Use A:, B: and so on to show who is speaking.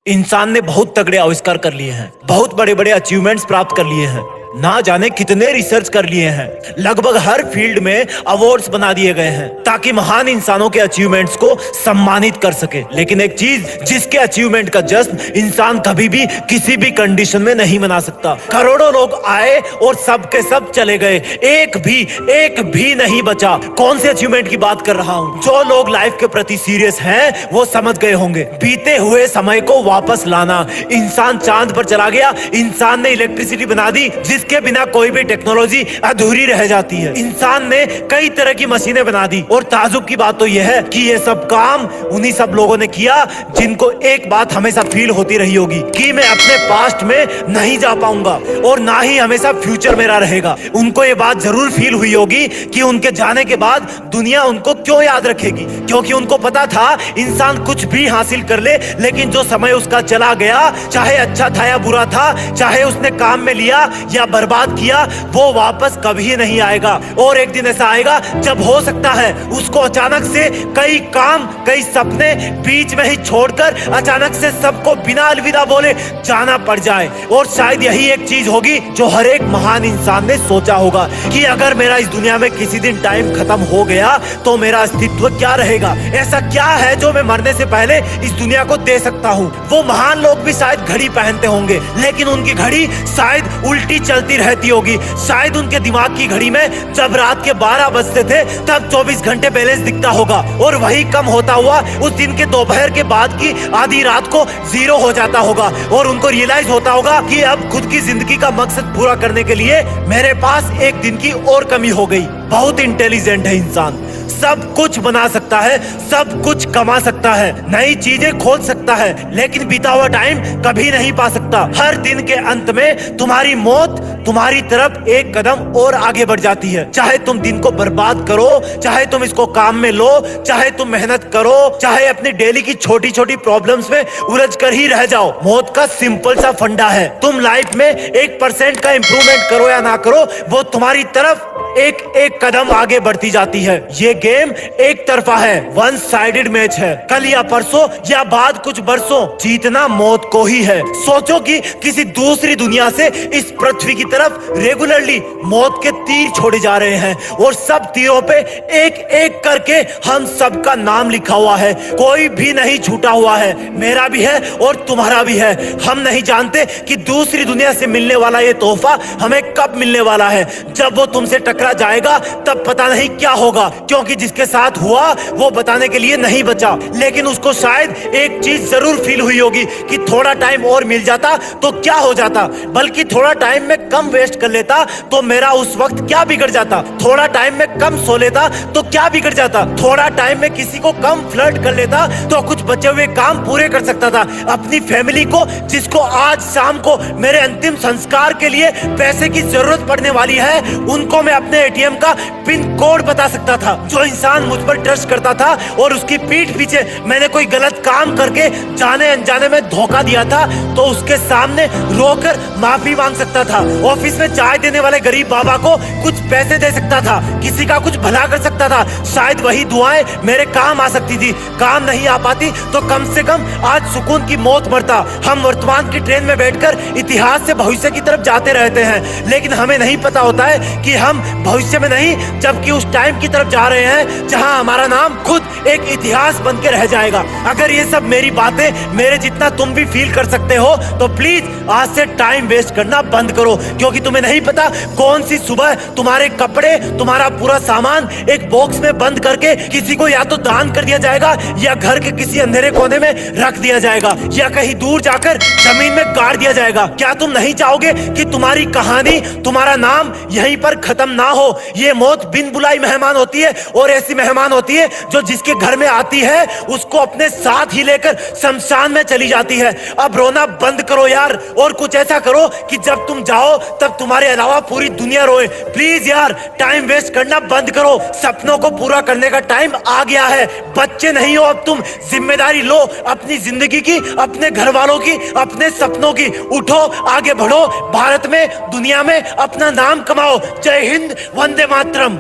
A: इंसान ने बहुत तगड़े आविष्कार कर लिए हैं, बहुत बड़े बड़े अचीवमेंट्स प्राप्त कर लिए हैं, ना जाने कितने रिसर्च कर लिए हैं। लगभग हर फील्ड में अवार्ड्स बना दिए गए हैं ताकि महान इंसानों के अचीवमेंट्स को सम्मानित कर सके। लेकिन एक चीज जिसके अचीवमेंट का जश्न इंसान कभी भी किसी भी कंडीशन में नहीं मना सकता। करोड़ों लोग आए और सब के सब चले गए, एक भी नहीं बचा। कौन से अचीवमेंट की बात कर रहा हूँ? जो लोग लाइफ के प्रति सीरियस हैं वो समझ गए होंगे। बीते हुए समय को वापस लाना। इंसान चांद पर चला गया, इंसान ने इलेक्ट्रिसिटी बना दी जिसके बिना कोई भी टेक्नोलॉजी अधूरी रह जाती है। इंसान ने कई तरह की मशीनें बना दी और ताजुब की बात तो यह है कि ये सब काम उन्हीं सब लोगों ने किया जिनको एक बात हमेशा फील होती रही होगी कि मैं अपने पास्ट में नहीं जा पाऊंगा और ना ही हमेशा फ्यूचर मेरा रहेगा। उनको ये बात जरूर फील हुई होगी कि उनके जाने के बाद दुनिया उनको क्यों याद रखेगी, क्योंकि उनको पता था इंसान कुछ भी हासिल कर ले, लेकिन जो समय उसका चला गया, चाहे अच्छा था या बुरा था, चाहे उसने काम में लिया या बर्बाद किया, वो वापस कभी नहीं आएगा। और एक दिन ऐसा आएगा जब हो सकता है उसको अचानक से कई काम, कई सपने बीच में ही छोड़कर अचानक से सबको बिना अलविदा बोले जाना पड़ जाए। और शायद यही एक चीज होगी जो हर एक महान इंसान ने सोचा होगा कि अगर मेरा इस दुनिया में किसी दिन टाइम खत्म हो गया तो मेरा अस्तित्व क्या रहेगा, ऐसा क्या है जो मैं मरने से पहले इस दुनिया को दे सकता हूँ। वो महान लोग भी शायद घड़ी पहनते होंगे, लेकिन उनकी घड़ी शायद उल्टी चलती रहती होगी। शायद उनके दिमाग की घड़ी में जब रात के 12 बजते थे तब 24 घंटे बैलेंस दिखता होगा, और वही कम होता हुआ उस दिन के दोपहर के बाद की आधी रात को 0 हो जाता होगा, और उनको रियलाइज होता होगा कि अब खुद की जिंदगी का मकसद पूरा करने के लिए मेरे पास एक दिन की और कमी हो गई। बहुत इंटेलिजेंट है इंसान, सब कुछ बना सकता है, सब कुछ कमा सकता है, नई चीजें खोज सकता है, लेकिन बीता हुआ टाइम कभी नहीं पा सकता। हर दिन के अंत में तुम्हारी मौत तुम्हारी तरफ एक कदम और आगे बढ़ जाती है। चाहे तुम दिन को बर्बाद करो, चाहे तुम इसको काम में लो, चाहे तुम मेहनत करो, चाहे अपनी डेली की छोटी छोटी प्रॉब्लम्स में उलझ कर ही रह जाओ, मौत का सिंपल सा फंडा है। तुम लाइफ में 1% का इंप्रूवमेंट करो या ना करो, वो तुम्हारी तरफ एक एक कदम आगे बढ़ती जाती है। ये गेम एक तरफा है, वन साइडेड मैच है। कल या परसों या बाद कुछ बरसों जीतना मौत को ही है। सोचो कि किसी दूसरी दुनिया से इस पृथ्वी की तरफ रेगुलरली मौत के तीर छोड़े जा रहे हैं, और सब तीरों पे एक एक करके हम सबका नाम लिखा हुआ है। कोई भी नहीं छूटा हुआ है, मेरा भी है और तुम्हारा भी है। हम नहीं जानते कि दूसरी दुनिया से मिलने वाला ये तोहफा हमें कब मिलने वाला है। जब वो तुमसे टकरा जाएगा तब पता नहीं क्या होगा, क्योंकि जिसके साथ हुआ वो बताने के लिए नहीं बचा। लेकिन उसको शायद एक चीज जरूर फील हुई होगी कि थोड़ा टाइम और मिल जाता तो क्या हो जाता, बल्कि थोड़ा टाइम में कम वेस्ट कर लेता तो मेरा उस वक्त क्या बिगड़ जाता, थोड़ा टाइम में कम सो लेता तो क्या बिगड़ जाता, थोड़ा टाइम में किसी को कम फ्लर्ट कर लेता तो कुछ बचे हुए काम पूरे कर सकता था। अपनी फैमिली को, जिसको आज शाम को मेरे अंतिम संस्कार के लिए पैसे की जरूरत पड़ने वाली है, उनको मैं अपने एटीएम का पिन कोड बता सकता था। जो इंसान मुझ पर ट्रस्ट करता था और उसकी पीठ पीछे मैंने कोई गलत काम करके जाने अनजाने में धोखा दिया था, तो उसके सामने रोकर माफी मांग सकता था। ऑफिस में चाय देने वाले गरीब बाबा को कुछ पैसे दे सकता था, किसी का कुछ भला कर सकता था। शायद वही दुआएं मेरे काम आ सकती थी। काम नहीं आ पाती तो कम से कम आज सुकून की मौत मरता। हम वर्तमान की ट्रेन में बैठकर इतिहास से भविष्य की तरफ जाते रहते हैं, लेकिन हमें नहीं पता होता है कि हम भविष्य में नहीं, जबकि उस टाइम की तरफ जा रहे हैं जहां हमारा नाम खुद एक इतिहास बन के रह जाएगा। अगर ये सब मेरी बातें मेरे जितना तुम भी फील कर सकते हो तो प्लीज आज से टाइम वेस्ट करना बंद करो, क्योंकि तुम्हें नहीं पता कौन सी सुबह तुम्हारे कपड़े, तुम्हारा पूरा सामान एक बॉक्स में बंद करके किसी को या तो दान कर दिया जाएगा, या घर के किसी अंधेरे कोने में रख दिया जाएगा, या कहीं दूर जाकर जमीन में गाड़ दिया जाएगा। क्या तुम नहीं चाहोगे कि तुम्हारी कहानी, तुम्हारा नाम यहीं पर खत्म ना हो? ये मौत बिन बुलाई मेहमान होती है, और ऐसी मेहमान होती है जो जिसके घर में आती है उसको अपने साथ ही लेकर शमशान में चली जाती है। अब रोना बंद करो यार, और कुछ ऐसा करो कि जब तुम जाओ तब तुम्हारे अलावा पूरी दुनिया रोए। प्लीज यार, टाइम वेस्ट करना बंद करो। सपनों को पूरा करने का टाइम आ गया है। बच्चे नहीं हो अब तुम, जिम्मेदारी लो अपनी जिंदगी की, अपने घर वालों की, अपने सपनों की। उठो, आगे बढ़ो, भारत में, दुनिया में अपना नाम कमाओ। जय हिंद, वंदे मातरम।